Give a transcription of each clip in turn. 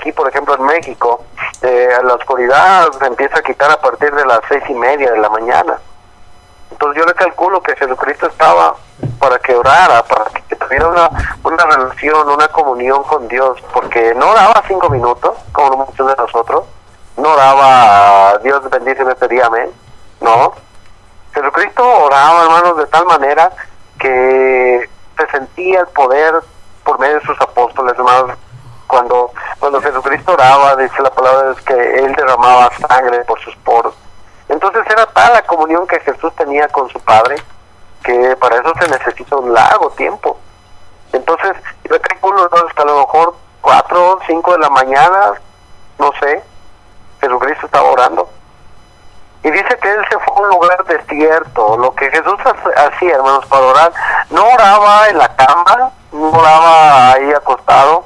aquí, por ejemplo, en México, la oscuridad se empieza a quitar a partir de las 6:30 de la mañana. Entonces yo le calculo que Jesucristo estaba para que orara, para que tuviera una relación, una comunión con Dios, porque no oraba 5 minutos, como muchos de nosotros, no oraba Dios bendíceme, pedí amén, no. Jesucristo oraba, hermanos, de tal manera que se sentía el poder por medio de sus apóstoles, hermanos. Cuando Jesucristo oraba, dice la palabra, es que Él derramaba sangre por sus poros. Entonces era tal la comunión que Jesús tenía con su Padre, que para eso se necesita un largo tiempo. Entonces, yo calculo hasta a lo mejor 4 o 5 de la mañana, no sé, Jesucristo estaba orando. Y dice que Él se fue a un lugar desierto. Lo que Jesús hacía, hermanos, para orar, no oraba en la cama, no oraba ahí acostado.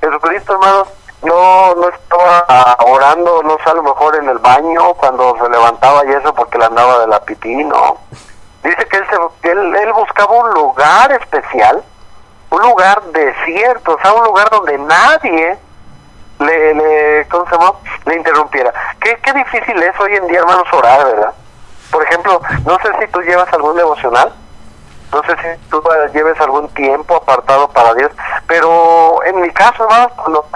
Jesucristo, hermanos, no estaba orando, no sé, a lo mejor en el baño cuando se levantaba y eso porque le andaba de la pipí, no. Dice que él buscaba un lugar especial, un lugar desierto, o sea, un lugar donde nadie ¿cómo se llama?, le interrumpiera. Qué difícil es hoy en día, hermanos, orar, ¿verdad? Por ejemplo, no sé si tú llevas algún devocional, no sé si tú lleves algún tiempo apartado para Dios, pero en mi caso, hermanos, cuando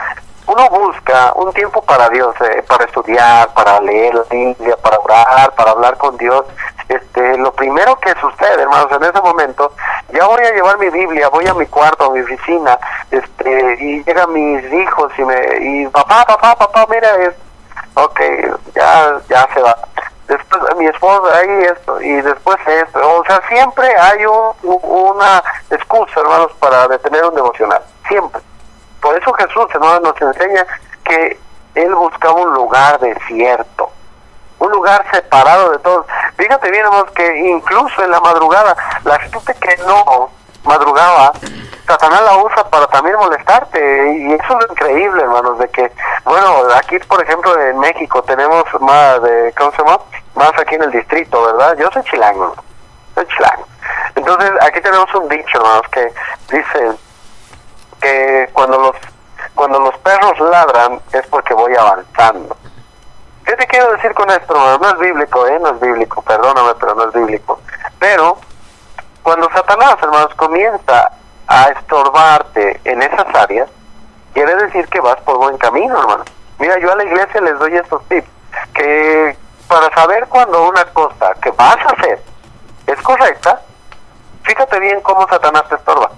uno busca un tiempo para Dios, para estudiar, para leer la Biblia, para orar, para hablar con Dios, lo primero que sucede, hermanos, en ese momento, ya voy a llevar mi Biblia, voy a mi cuarto, a mi oficina, y llegan mis hijos y papá, mira esto, okay, ya se va. Después mi esposa, ahí esto, y después esto, o sea, siempre hay una excusa, hermanos, para detener un devocional, siempre. Por eso Jesús, hermanos, nos enseña que Él buscaba un lugar desierto, un lugar separado de todos. Fíjate bien, hermanos, que incluso en la madrugada, la gente que no madrugaba, Satanás la usa para también molestarte, y eso es increíble, hermanos, de que, bueno, aquí, por ejemplo, en México tenemos más ¿cómo se llama?, más aquí en el distrito, ¿verdad? Yo soy chilango. Entonces, aquí tenemos un dicho, hermanos, que dice que cuando los perros ladran es porque voy avanzando. ¿Qué te quiero decir con esto, hermanos? No es bíblico, no es bíblico, perdóname, pero no es bíblico. Pero cuando Satanás, hermanos, comienza a estorbarte en esas áreas, quiere decir que vas por buen camino, hermano. Mira, yo a la iglesia les doy estos tips, que para saber cuando una cosa que vas a hacer es correcta, fíjate bien cómo Satanás te estorba.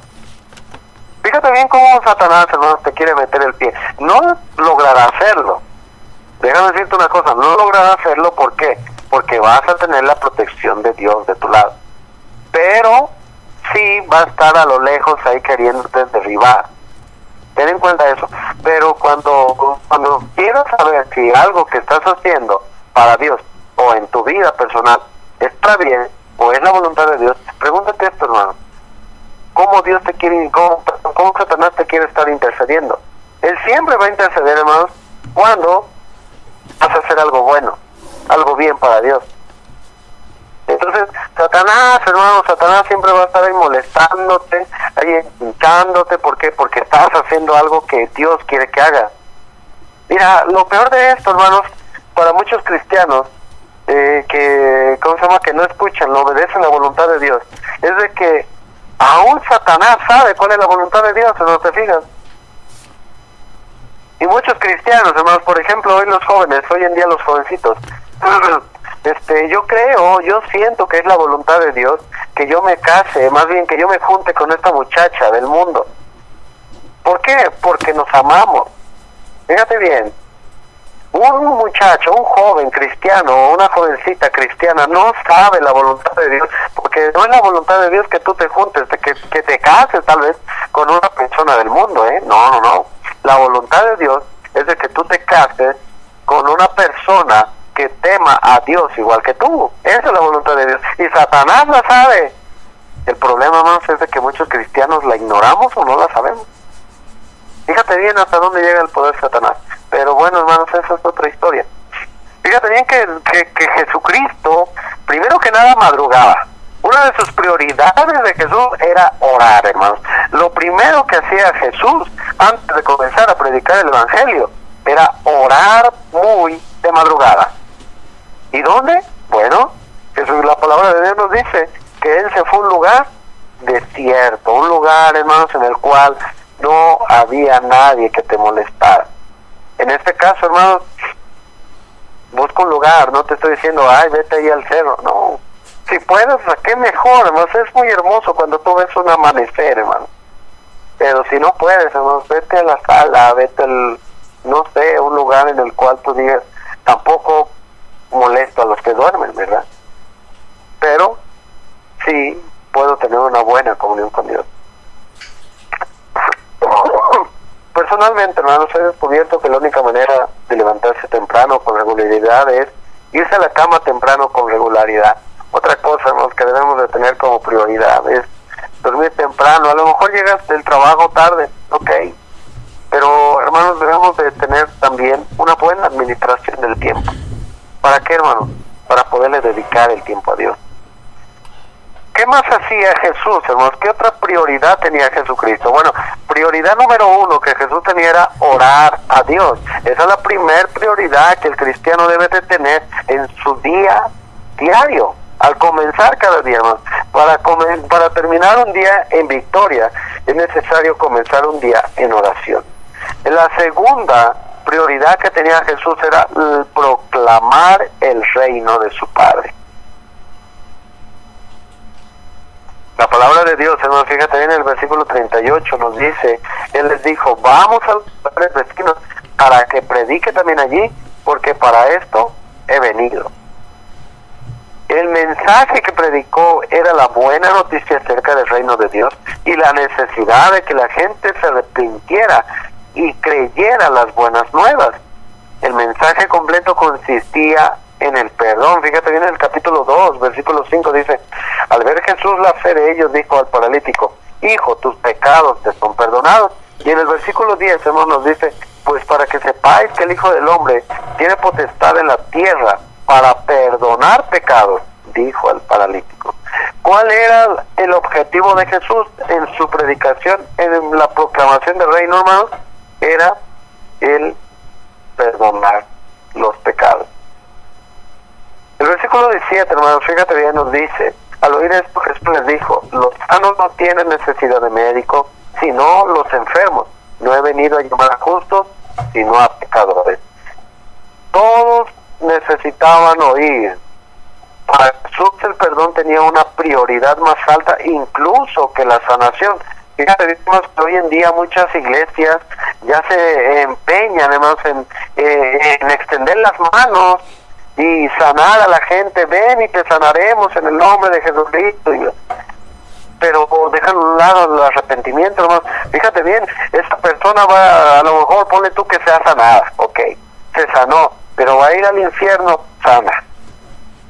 Fíjate bien cómo Satanás, hermanos, te quiere meter el pie. No logrará hacerlo. Déjame decirte una cosa, no logrará hacerlo, ¿por qué? Porque vas a tener la protección de Dios de tu lado. Pero sí va a estar a lo lejos ahí queriéndote derribar. Ten en cuenta eso. Pero cuando quieras saber si algo que estás haciendo para Dios o en tu vida personal está bien o es la voluntad de Dios, pregúntate esto, hermano. ¿Cómo Dios te quiere, cómo Satanás te quiere estar intercediendo? Él siempre va a interceder, hermanos, cuando vas a hacer algo bueno, algo bien para Dios. Entonces, Satanás siempre va a estar ahí molestándote, ahí hinchándote. ¿Por qué? Porque estás haciendo algo que Dios quiere que hagas. Mira, lo peor de esto, hermanos, para muchos cristianos, que no escuchan, no obedecen la voluntad de Dios, es de que aún Satanás sabe cuál es la voluntad de Dios, ¿no te fijas? Y muchos cristianos, hermanos, por ejemplo, hoy en día los jovencitos, yo siento que es la voluntad de Dios que yo me case, más bien que yo me junte con esta muchacha del mundo. ¿Por qué? Porque nos amamos. Fíjate bien, un muchacho, un joven cristiano, una jovencita cristiana no sabe la voluntad de Dios, porque no es la voluntad de Dios que tú te juntes, que te cases tal vez con una persona del mundo, No. La voluntad de Dios es de que tú te cases con una persona que tema a Dios igual que tú. Esa es la voluntad de Dios. Y Satanás la sabe. El problema, hermanos, es de que muchos cristianos la ignoramos o no la sabemos. Fíjate bien hasta dónde llega el poder de Satanás. Pero bueno, hermanos, esa es otra historia. Fíjate bien que Jesucristo, primero que nada, madrugaba. Una de sus prioridades de Jesús era orar, hermanos. Lo primero que hacía Jesús antes de comenzar a predicar el evangelio era orar muy de madrugada. ¿Y dónde? Bueno, Jesús, la palabra de Dios nos dice que él se fue a un lugar desierto, un lugar, hermanos, en el cual no había nadie que te molestara. En este caso, hermanos, busca un lugar, no te estoy diciendo, ay, vete ahí al cerro, no. Si puedes, qué mejor, hermanos, es muy hermoso cuando tú ves un amanecer, hermano. Pero si no puedes, hermanos, vete a la sala, vete al, no sé, un lugar en el cual tú digas, tampoco molesto a los que duermen, ¿verdad? Pero sí puedo tener una buena comunión con Dios. Personalmente, hermanos, he descubierto que la única manera de levantarse temprano con regularidad es irse a la cama temprano con regularidad. Otra cosa, hermanos, que debemos de tener como prioridad es dormir temprano. A lo mejor llegas del trabajo tarde, ok, pero, hermanos, debemos de tener también una buena administración del tiempo. ¿Para qué, hermanos? Para poderle dedicar el tiempo a Dios. ¿Qué más hacía Jesús, hermanos? ¿Qué otra prioridad tenía Jesucristo? Bueno, prioridad número 1 que Jesús tenía era orar a Dios. Esa es la primer prioridad que el cristiano debe de tener en su día diario, al comenzar cada día, hermanos. Para terminar un día en victoria, es necesario comenzar un día en oración. La segunda prioridad que tenía Jesús era proclamar el reino de su Padre. La palabra de Dios, hermanos, fíjate bien, en el versículo 38 nos dice, Él les dijo, vamos a los lugares vecinos para que predique también allí, porque para esto he venido. El mensaje que predicó era la buena noticia acerca del reino de Dios y la necesidad de que la gente se arrepintiera y creyera las buenas nuevas. El mensaje completo consistía en el perdón. Fíjate bien, en el capítulo 2, versículo 5 dice, al ver Jesús la fe de ellos, dijo al paralítico, hijo, tus pecados te son perdonados. Y en el versículo 10, hermanos, nos dice, pues para que sepáis que el Hijo del Hombre tiene potestad en la tierra para perdonar pecados, dijo al paralítico. ¿Cuál era el objetivo de Jesús en su predicación, en la proclamación del reino, hermanos? Era el perdonar los pecados. El versículo 17, hermanos, fíjate bien, nos dice, al oír esto Jesús les dijo, los sanos no tienen necesidad de médico, sino los enfermos. No he venido a llamar a justos, sino a pecadores. Todos necesitaban oír. Para Jesús el perdón tenía una prioridad más alta incluso que la sanación. Fíjate, hermanos, que hoy en día muchas iglesias ya se empeñan, hermanos, en extender las manos y sanar a la gente. Ven y te sanaremos en el nombre de Jesucristo. Pero dejan a un lado el arrepentimiento, hermanos. Fíjate bien, esta persona va, a lo mejor, ponle tú que sea sanada, ok, se sanó, pero va a ir al infierno sana.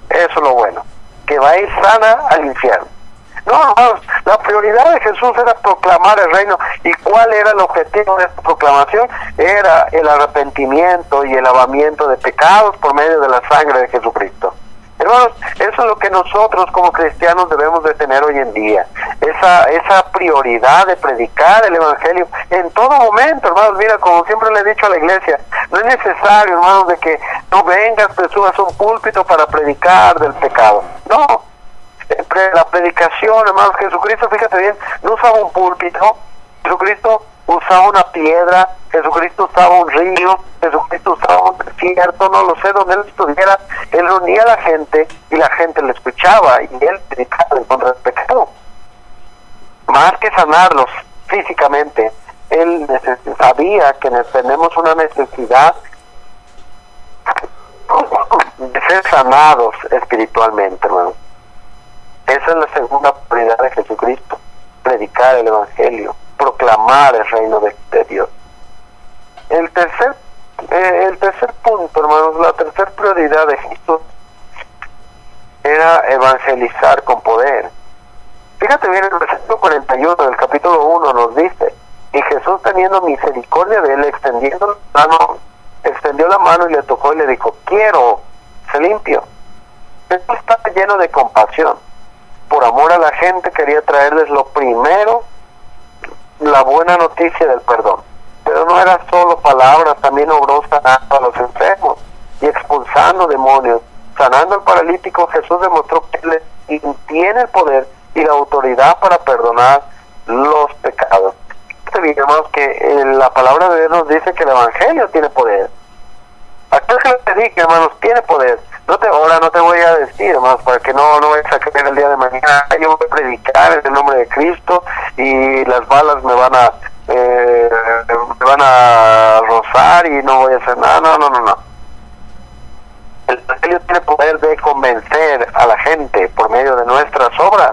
Eso es lo bueno, que va a ir sana al infierno. No, hermanos, la prioridad de Jesús era proclamar el reino. ¿Y cuál era el objetivo de esta proclamación? Era el arrepentimiento y el lavamiento de pecados por medio de la sangre de Jesucristo. Hermanos, eso es lo que nosotros como cristianos debemos de tener hoy en día. Esa prioridad de predicar el evangelio en todo momento, hermanos. Mira, como siempre le he dicho a la iglesia, no es necesario, hermanos, de que tú vengas, te subas a un púlpito para predicar del pecado. No. La predicación, hermanos, Jesucristo, fíjate bien, no usaba un púlpito. Jesucristo usaba una piedra, Jesucristo usaba un río, Jesucristo usaba un desierto, no lo sé, donde él estuviera, él reunía a la gente y la gente le escuchaba y él predicaba en contra del pecado. Más que sanarlos físicamente, él sabía que tenemos una necesidad de ser sanados espiritualmente, hermanos. Esa es la segunda prioridad de Jesucristo, predicar el evangelio, proclamar el reino de Dios. El tercer punto, hermanos, la tercera prioridad de Jesús era evangelizar con poder. Fíjate bien, el versículo 41 del capítulo 1 nos dice, y Jesús, teniendo misericordia de él, extendió la mano y le tocó y le dijo, quiero, sé limpio. Jesús estaba lleno de compasión. Por amor a la gente quería traerles lo primero, la buena noticia del perdón. Pero no era solo palabras, también obró sanando a los enfermos y expulsando demonios. Sanando al paralítico, Jesús demostró que Él tiene el poder y la autoridad para perdonar los pecados. Hermanos, que la palabra de Dios nos dice que el Evangelio tiene poder. Aquel que te dije, hermanos, tiene poder. Ahora no te voy a decir, hermanos, para que no vayas a creer el día de mañana. Yo voy a predicar en el nombre de Cristo y las balas me van a rozar y no voy a hacer nada. No. El Evangelio tiene poder de convencer a la gente por medio de nuestras obras.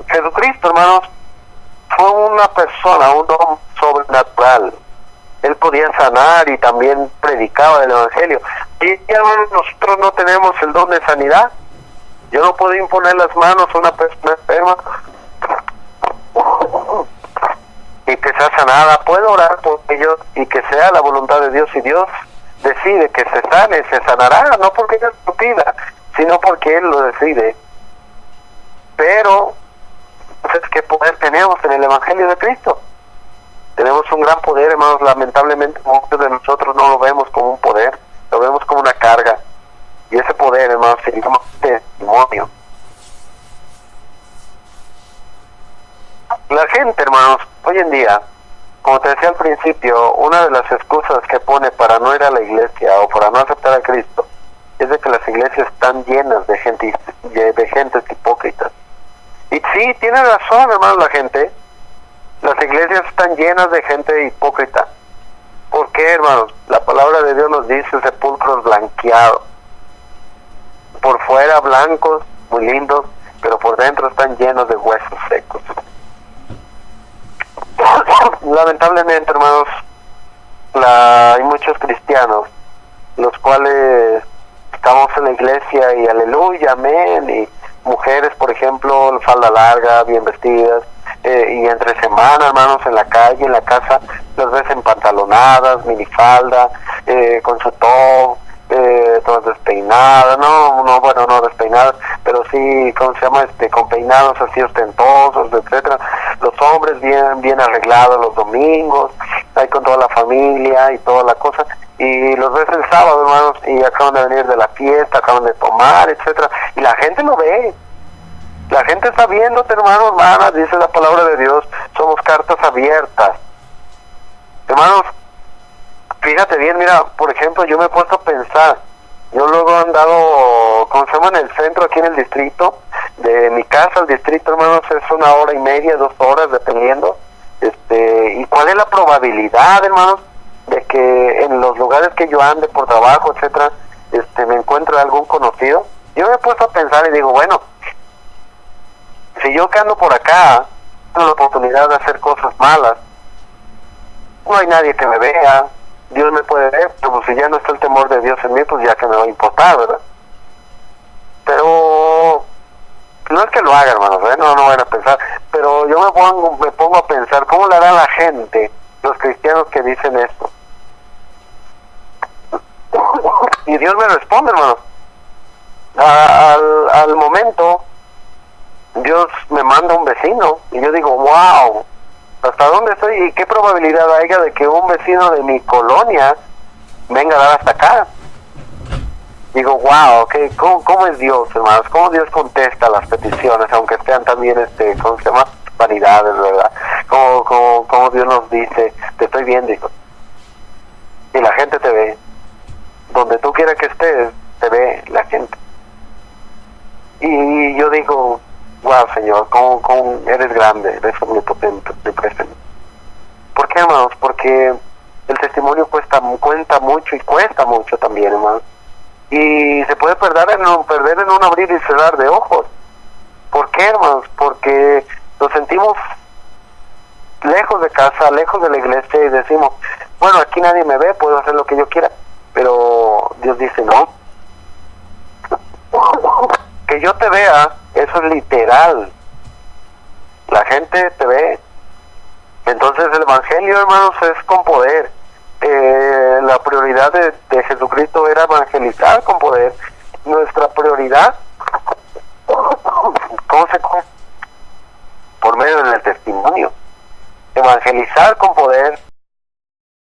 Jesucristo, hermanos, fue una persona, un hombre sobrenatural. Él podía sanar y también predicaba el Evangelio. Y hermanos, nosotros no tenemos el don de sanidad. Yo no puedo imponer las manos a una persona enferma y que sea sanada. Puedo orar por ellos y que sea la voluntad de Dios, y Dios decide que se sane, se sanará, no porque Él lo pida, sino porque Él lo decide. Pero, entonces, ¿qué poder tenemos en el Evangelio de Cristo? Tenemos un gran poder, hermanos. Lamentablemente muchos de nosotros no lo vemos como un poder, lo vemos como una carga. Y ese poder, hermanos, se llama testimonio. La gente, hermanos, hoy en día, como te decía al principio, una de las excusas que pone para no ir a la iglesia o para no aceptar a Cristo es de que las iglesias están llenas de gentes hipócritas. Y sí, tiene razón, hermanos, la gente. Las iglesias están llenas de gente hipócrita. ¿Por qué, hermanos? La palabra de Dios nos dice sepulcros blanqueados. Por fuera blancos, muy lindos, pero por dentro están llenos de huesos secos. Lamentablemente, hermanos, hay muchos cristianos, los cuales estamos en la iglesia y aleluya, amén, y mujeres, por ejemplo, falda larga, bien vestidas, y entre semana, hermanos, en la calle, en la casa, las ves empantalonadas, minifalda, con su top, todas despeinadas, no despeinadas, pero sí, ¿cómo se llama? Con peinados así ostentosos, etcétera. Los hombres bien arreglados los domingos, ahí con toda la familia y toda la cosa, y los ves el sábado, hermanos, y acaban de venir de la fiesta, acaban de tomar, etcétera, y la gente lo ve. La gente está viéndote, hermanos, hermanas, dice la palabra de Dios, somos cartas abiertas. Hermanos, fíjate bien, mira, por ejemplo, yo me he puesto a pensar, yo luego he andado, ¿cómo se llama? En el centro, aquí en el distrito, de mi casa al distrito, hermanos, es 1 hora y media, 2 horas, dependiendo, y cuál es la probabilidad, hermanos, de que en los lugares que yo ande por trabajo, etcétera, me encuentre algún conocido. Yo me he puesto a pensar y digo, bueno, si yo que ando por acá tengo la oportunidad de hacer cosas malas, no hay nadie que me vea, Dios me puede ver, pero si ya no está el temor de Dios en mí, pues ya que me va a importar, ¿verdad? Pero no es que lo haga, hermanos, no van a pensar, pero yo me pongo a pensar, ¿cómo le hará la gente, los cristianos que dicen esto? Y Dios me responde, hermanos. Al momento Dios me manda un vecino y yo digo, wow, ¿hasta dónde estoy? ¿Y qué probabilidad haya de que un vecino de mi colonia venga a dar hasta acá? Digo, wow, okay, ¿cómo es Dios, hermanos? ¿Cómo Dios contesta las peticiones, aunque sean también, ¿cómo se llama? Vanidades, ¿verdad? ¿Cómo Dios nos dice, te estoy viendo, hijo? Y la gente te ve. Donde tú quieras que estés, te ve la gente. Y yo digo, wow, Señor, ¿cómo eres grande, eres omnipotente, presente? ¿Por qué, hermanos? Porque el testimonio cuenta mucho y cuesta mucho también, hermanos. Y se puede perder en un abrir y cerrar de ojos. ¿Por qué, hermanos? Porque nos sentimos lejos de casa, lejos de la iglesia y decimos, bueno, aquí nadie me ve, puedo hacer lo que yo quiera. Pero Dios dice, no. Que yo te vea, eso es literal. La gente te ve. Entonces el Evangelio, hermanos, es con poder. La prioridad de Jesucristo era evangelizar con poder. Nuestra prioridad, ¿cómo se come? Por medio del testimonio. evangelizar con poder,